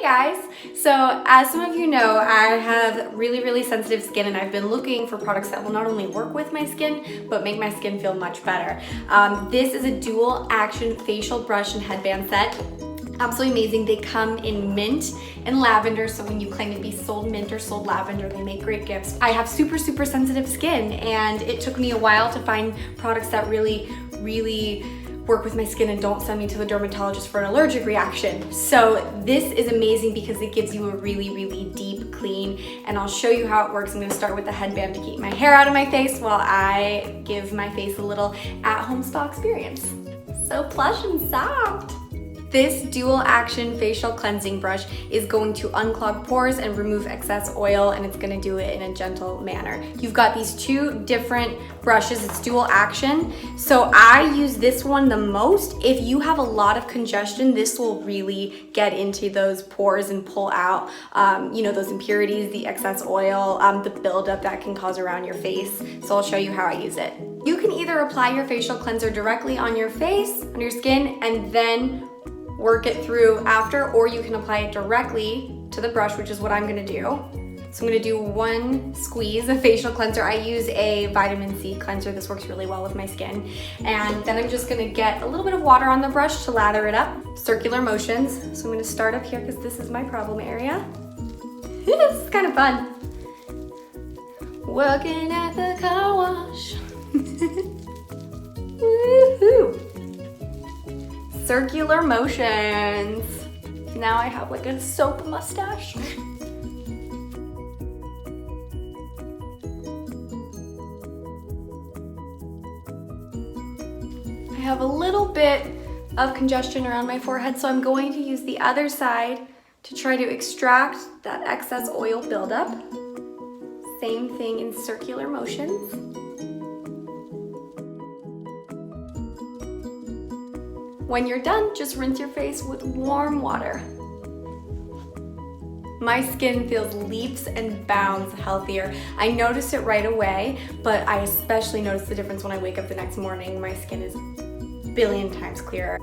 guys! So as some of you know, I have really sensitive skin and I've been looking for products that will not only work with my skin, but make my skin feel much better. This is a dual action facial brush and headband set. Absolutely amazing. They come in mint and lavender, so when you claim to be sold mint or sold lavender, they make great gifts. I have super sensitive skin and it took me a while to find products that really work with my skin and don't send me to the dermatologist for an allergic reaction. So this is amazing because it gives you a really deep clean, and I'll show you how it works. I'm gonna start with the headband to keep my hair out of my face while I give my face a little at-home spa experience. So plush and soft. This dual action facial cleansing brush is going to unclog pores and remove excess oil, and it's gonna do it in a gentle manner. You've got these two different brushes, it's dual action. So I use this one the most. If you have a lot of congestion, this will really get into those pores and pull out, those impurities, the excess oil, the buildup that can cause around your face. So I'll show you how I use it. You can either apply your facial cleanser directly on your face, on your skin, and then work it through after, or you can apply it directly to the brush, which is what I'm gonna do. So I'm gonna do one squeeze of facial cleanser. I use a vitamin C cleanser. This works really well with my skin. And then I'm just gonna get a little bit of water on the brush to lather it up. Circular motions. So I'm gonna start up here because this is my problem area. This is kind of fun. Working at the car wash. Woohoo! Circular motions. Now I have like a soap mustache. I have a little bit of congestion around my forehead, so I'm going to use the other side to try to extract that excess oil buildup. Same thing in circular motions. When you're done, just rinse your face with warm water. My skin feels leaps and bounds healthier. I notice it right away, but I especially notice the difference when I wake up the next morning. My skin is a billion times clearer.